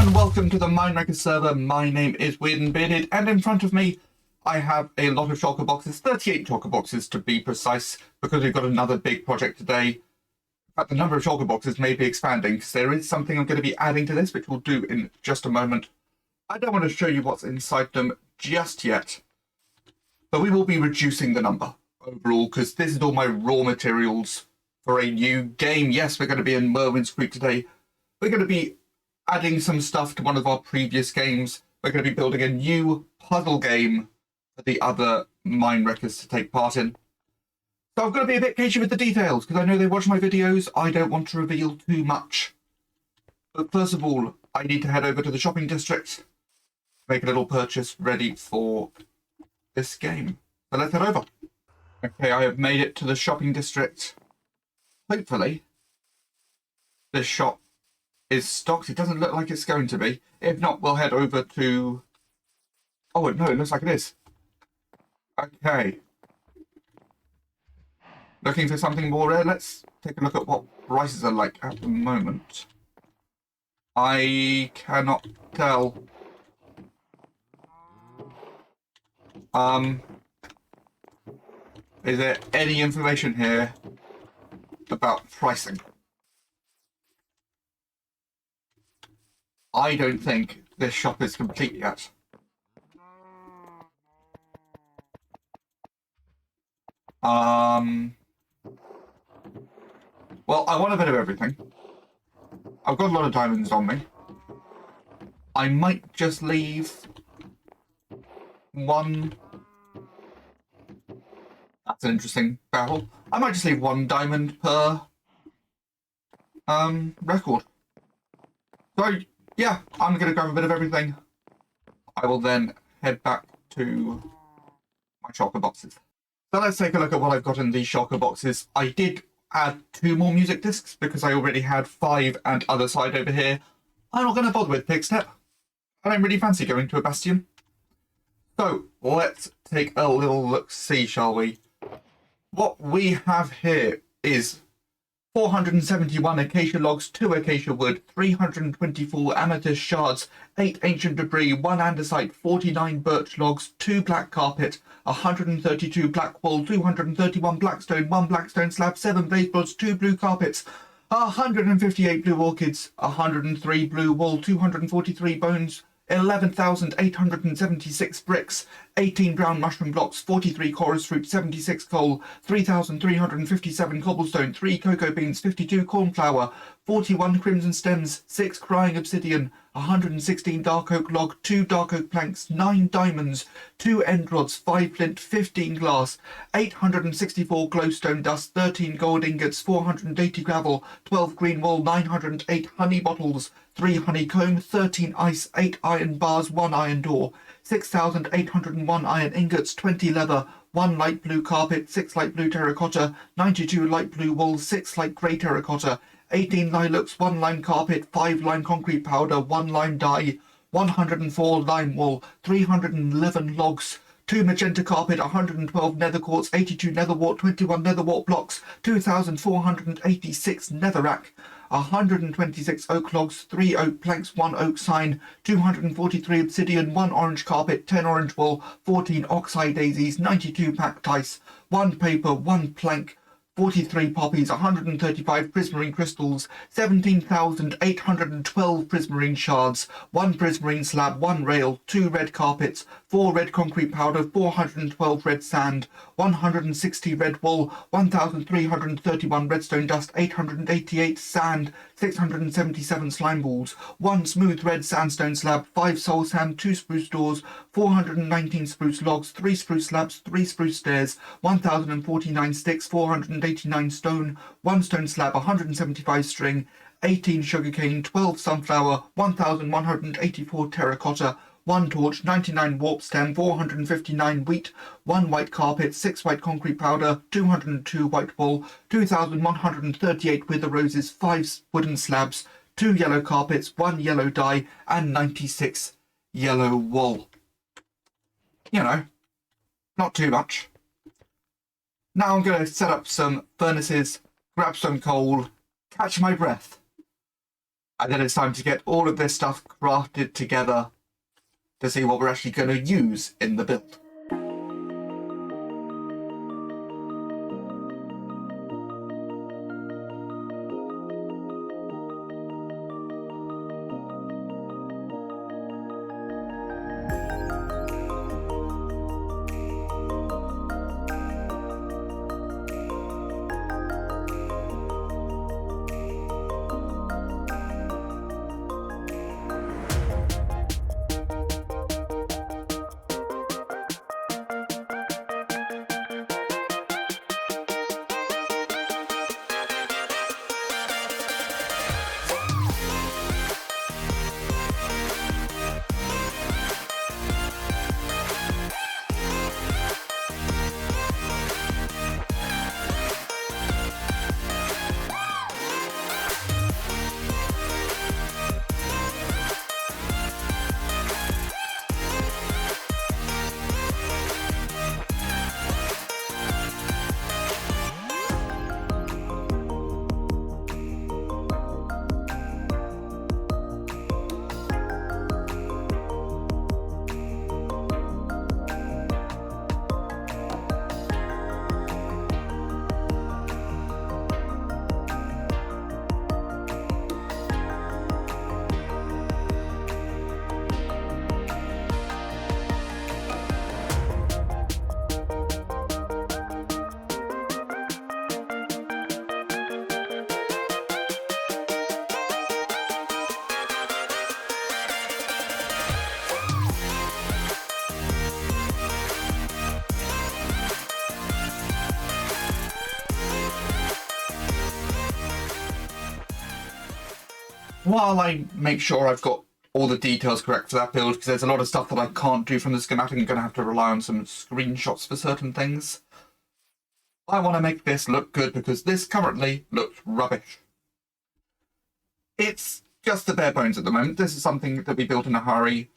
everyone, welcome to the MineWreckers server. My name is Weird and Bearded, and in front of me I have a lot of shulker boxes, 38 shulker boxes to be precise, because we've got another big project today. In fact, the number of shulker boxes may be expanding, because there is something I'm going to be adding to this, which we'll do in just a moment. I don't want to show you what's inside them just yet, but we will be reducing the number overall, because this is all my raw materials for a new game. Yes, we're going to be in Merwin's Creek today. We're going to be adding some stuff to one of our previous games. We're going to be building a new puzzle game for the other MineWreckers to take part in. So I've got to be a bit cagey with the details, because I know they watch my videos. I don't want to reveal too much. But first of all, I need to head over to the shopping district, make a little purchase ready for this game. So let's head over. Okay, I have made it to the shopping district. Hopefully, this shop is stocked. It doesn't look like it's going to be. If not, we'll head over to... Oh, no, it looks like it is. Okay. Looking for something more rare? Let's take a look at what prices are like at the moment. I cannot tell. Is there any information here about pricing? I don't think this shop is complete yet. Well, I want a bit of everything. I've got a lot of diamonds on me. I might just leave one... That's an interesting battle. I might just leave one diamond per record. So, yeah, I'm going to grab a bit of everything. I will then head back to my shulker boxes. So let's take a look at what I've got in these shulker boxes. I did add 2 more music discs because I already had 5 and other side over here. I'm not going to bother with Pigstep. I don't really fancy going to a bastion. So let's take a little look-see, shall we? What we have here is 471 acacia logs, 2 acacia wood, 324 amethyst shards, 8 ancient debris, 1 andesite, 49 birch logs, 2 black carpet, 132 black wool, 231 blackstone, 1 blackstone slab, 7 vase boards, 2 blue carpets, 158 blue orchids, 103 blue wool, 243 bones, 11,876 bricks, 18 brown mushroom blocks, 43 chorus fruit, 76 coal, 3,357 cobblestone, 3 cocoa beans, 52 cornflour, 41 crimson stems, 6 crying obsidian, 116 dark oak log, 2 dark oak planks, 9 diamonds, 2 end rods, 5 flint, 15 glass, 864 glowstone dust, 13 gold ingots, 480 gravel, 12 green wool, 908 honey bottles, 3 honeycomb, 13 ice, 8 iron bars, 1 iron door, 6,801 iron ingots, 20 leather, 1 light blue carpet, 6 light blue terracotta, 92 light blue wool, 6 light grey terracotta, 18 lilacs, 1 lime carpet, 5 lime concrete powder, 1 lime dye, 104 lime wool, 311 logs, 2 magenta carpet, 112 nether quartz, 82 netherwort, 21 netherwort blocks, 2,486 netherrack, 126 oak logs, 3 oak planks, 1 oak sign, 243 obsidian, 1 orange carpet, 10 orange wool, 14 oxeye daisies, 92 pack dice, 1 paper, 1 plank, 43 poppies, 135 prismarine crystals, 17,812 prismarine shards, 1 prismarine slab, 1 rail, 2 red carpets, 4 red concrete powder, 412 red sand, 160 red wool, 1,331 redstone dust, 888 sand, 677 slime balls, 1 smooth red sandstone slab, 5 soul sand, 2 spruce doors, 419 spruce logs, 3 spruce slabs, 3 spruce stairs, 1,049 sticks, 489 stone, 1 stone slab, 175 string, 18 sugarcane, 12 sunflower, 1,184 terracotta, 1 torch, 99 warp stem, 459 wheat, 1 white carpet, 6 white concrete powder, 202 white wool, 2,138 wither roses, 5 wooden slabs, 2 yellow carpets, 1 yellow dye, and 96 yellow wool. You know, not too much. Now I'm going to set up some furnaces, grab some coal, catch my breath, And then it's time to get all of this stuff crafted together to see what we're actually going to use in the build. While I make sure I've got all the details correct for that build, because there's a lot of stuff that I can't do from the schematic, I'm going to have to rely on some screenshots for certain things. I want to make this look good because this currently looks rubbish. It's just the bare bones at the moment. This is something that we built in a hurry,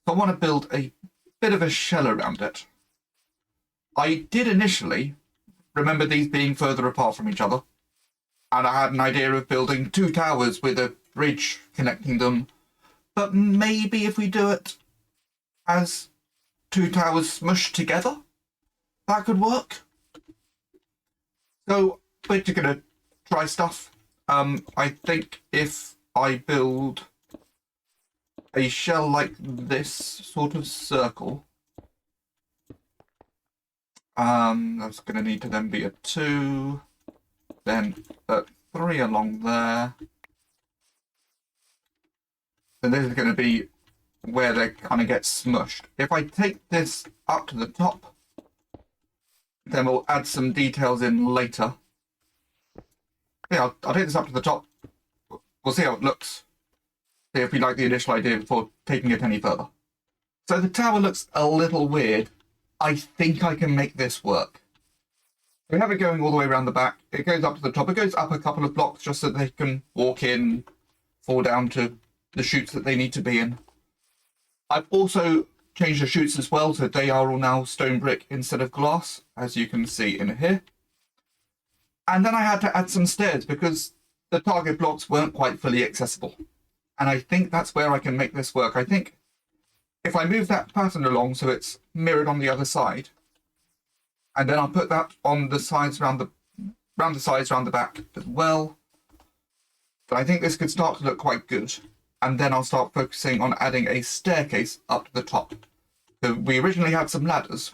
so I want to build a bit of a shell around it. I did initially remember these being further apart from each other, and I had an idea of building 2 towers with a bridge connecting them, but maybe if we do it as 2 towers smushed together, that could work. So we're just going to try stuff. I think if I build a shell like this sort of circle, that's going to need to then be a 2, then a 3 along there. And this is going to be where they kind of get smushed. If I take this up to the top, then we'll add some details in later. Yeah, I'll take this up to the top. We'll see how it looks. See if we like the initial idea before taking it any further. So the tower looks a little weird. I think I can make this work. We have it going all the way around the back. It goes up to the top. It goes up a couple of blocks just so they can walk in, fall down to the chutes that they need to be in. I've also changed the chutes as well, so they are all now stone brick instead of glass, as you can see in here. And then I had to add some stairs because the target blocks weren't quite fully accessible. And I think that's where I can make this work. I think if I move that pattern along so it's mirrored on the other side, and then I'll put that on the sides around the back as well, but I think this could start to look quite good. And then I'll start focusing on adding a staircase up to the top. So we originally had some ladders,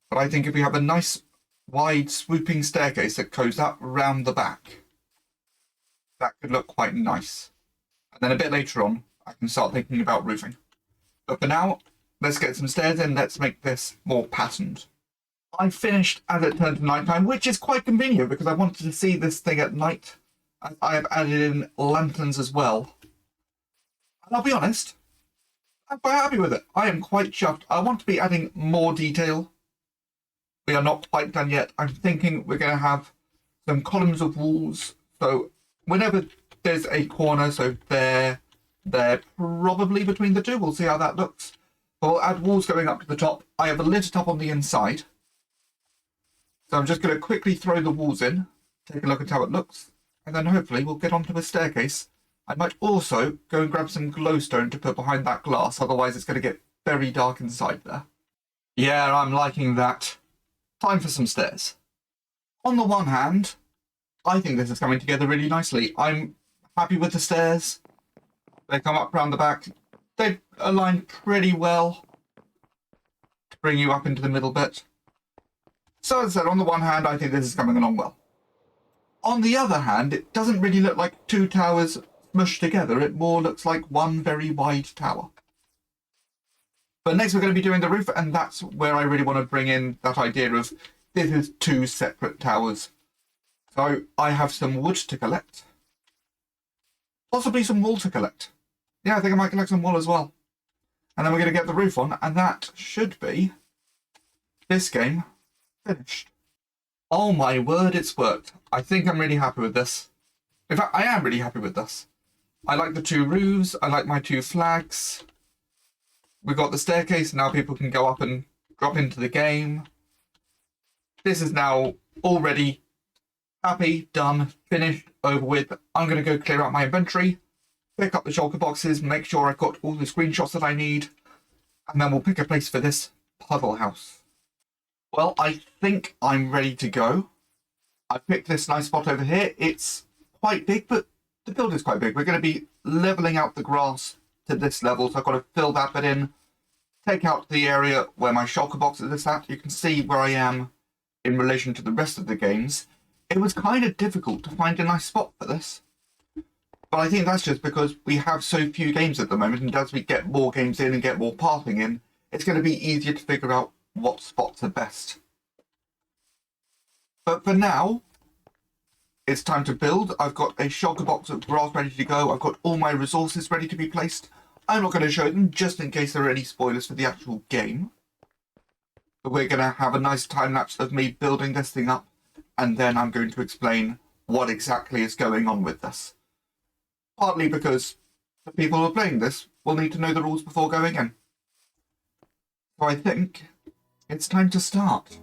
but I think if we have a nice wide swooping staircase that goes up round the back, that could look quite nice. And then a bit later on, I can start thinking about roofing. But for now, let's get some stairs in. Let's make this more patterned. I finished as it turned to nighttime, which is quite convenient because I wanted to see this thing at night. I have added in lanterns as well. And I'll be honest, I'm quite happy with it. I am quite chuffed. I want to be adding more detail. We are not quite done yet. I'm thinking we're going to have some columns of walls. So whenever there's a corner, so they're probably between the two. We'll see how that looks. But we'll add walls going up to the top. I have lit it up on the inside. So I'm just going to quickly throw the walls in, take a look at how it looks, and then hopefully we'll get onto a staircase I might also go and grab some glowstone to put behind that glass, otherwise it's going to get very dark inside there. Yeah, I'm liking that. Time for some stairs. On the one hand, I think this is coming together really nicely. I'm happy with the stairs. They come up round the back. They've aligned pretty well to bring you up into the middle bit. So as I said, on the one hand, I think this is coming along well. On the other hand, it doesn't really look like two towers smushed together. It more looks like one very wide tower. But next we're going to be doing the roof, and that's where I really want to bring in that idea of this is two separate towers. So I have some wood to collect. Possibly some wool to collect. Yeah, I think I might collect some wool as well. And then we're going to get the roof on, and that should be this game finished. Oh my word, it's worked. I think I'm really happy with this. In fact, I am really happy with this. I like the two roofs. I like my two flags. We've got the staircase. Now people can go up and drop into the game. This is now already happy, done, finished, over with. I'm going to go clear out my inventory, pick up the shulker boxes, make sure I've got all the screenshots that I need, and then we'll pick a place for this puddle house. Well, I think I'm ready to go. I picked this nice spot over here. It's quite big, but the build is quite big. We're going to be leveling out the grass to this level, so I've got to fill that bit in, take out the area where my shulker boxes is at. You can see where I am in relation to the rest of the games. It was kind of difficult to find a nice spot for this. But I think that's just because we have so few games at the moment, and as we get more games in and get more pathing in, it's going to be easier to figure out what spots are best. But for now, it's time to build. I've got a shulker box of grass ready to go. I've got all my resources ready to be placed. I'm not going to show them just in case there are any spoilers for the actual game. But we're going to have a nice time lapse of me building this thing up, and then I'm going to explain what exactly is going on with this. Partly because the people who are playing this will need to know the rules before going in. So I think it's time to start.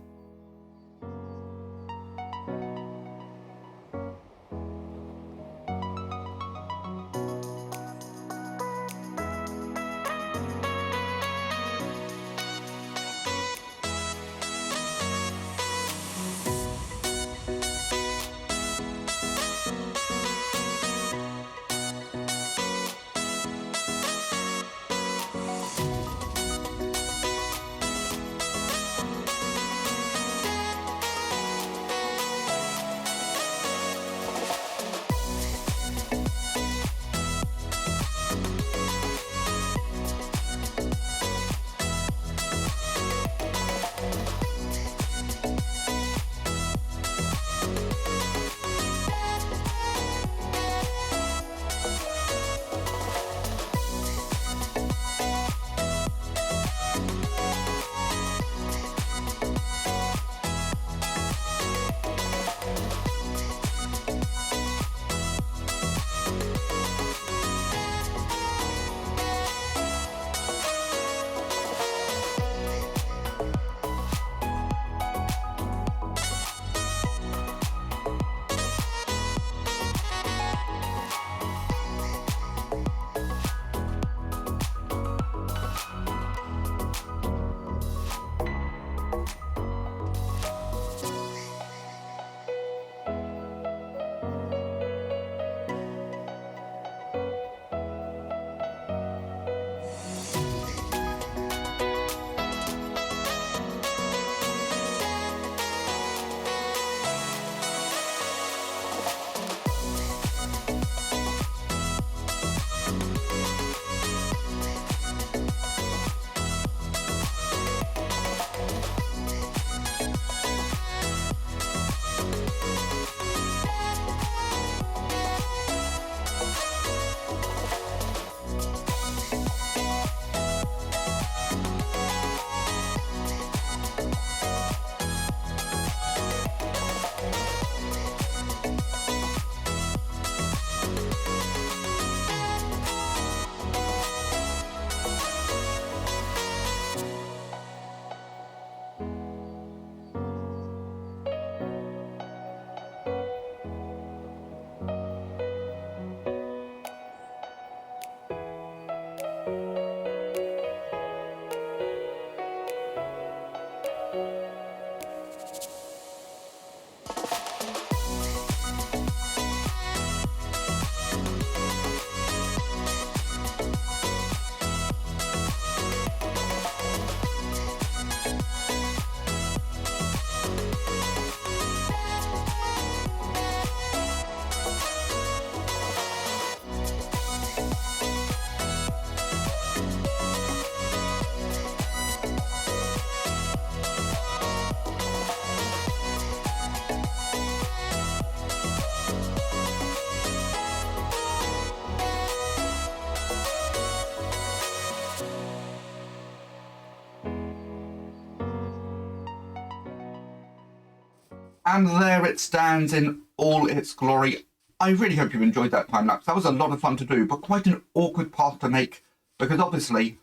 And there it stands in all its glory. I really hope you enjoyed that time lapse. That was a lot of fun to do, but quite an awkward path to make, because obviously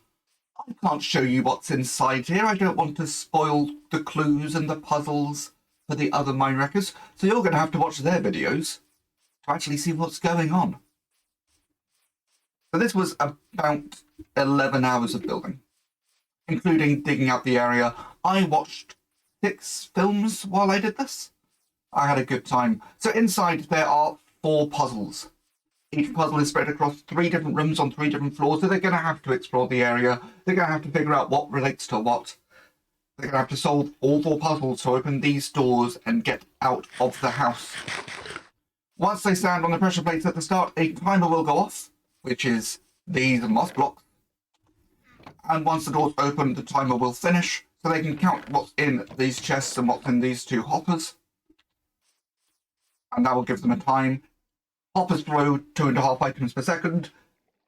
I can't show you what's inside here. I don't want to spoil the clues and the puzzles for the other MineWreckers, so you're going to have to watch their videos to actually see what's going on. So this was about 11 hours of building, including digging out the area. I watched 6 films while I did this. I had a good time. So inside there are 4 puzzles. Each puzzle is spread across 3 different rooms on 3 different floors, so they're going to have to explore the area. They're going to have to figure out what relates to what. They're going to have to solve all 4 puzzles to open these doors and get out of the house. Once they stand on the pressure plates at the start, a timer will go off, which is these moss blocks. And once the doors open, the timer will finish, so they can count what's in these chests and what's in these 2 hoppers. And that will give them a time. Hoppers throw 2.5 items per second,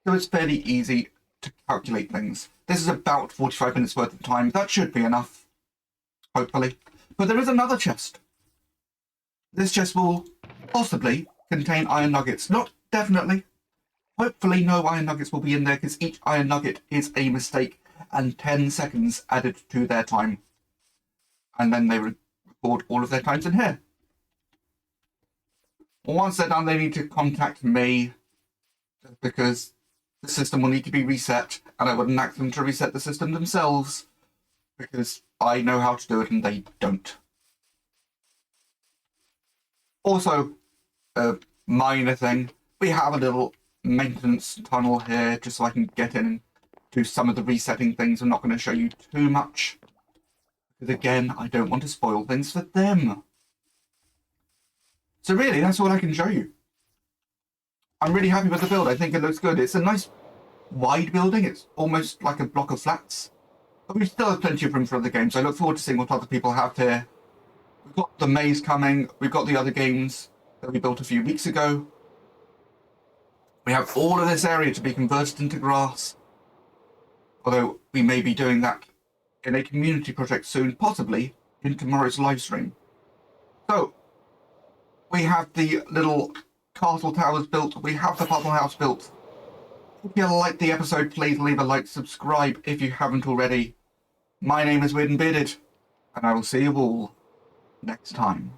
so it's fairly easy to calculate things. This is about 45 minutes worth of time. That should be enough, hopefully. But there is another chest. This chest will possibly contain iron nuggets. Not definitely. Hopefully no iron nuggets will be in there, because each iron nugget is a mistake and 10 seconds added to their time. And then they record all of their times in here. Once they're done, they need to contact me, because the system will need to be reset, and I wouldn't ask them to reset the system themselves, because I know how to do it and they don't. Also, a minor thing, we have a little maintenance tunnel here, just so I can get in and do some of the resetting things. I'm not going to show you too much, because again, I don't want to spoil things for them. So really, that's all I can show you. I'm really happy with the build. I think it looks good. It's a nice wide building. It's almost like a block of flats. But we still have plenty of room for other games. I look forward to seeing what other people have here. We've got the maze coming. We've got the other games that we built a few weeks ago. We have all of this area to be converted into grass. Although we may be doing that in a community project soon, possibly in tomorrow's live stream. So, we have the little castle towers built. We have the puzzle house built. If you liked the episode, please leave a like, subscribe if you haven't already. My name is Weird and Bearded, and I will see you all next time.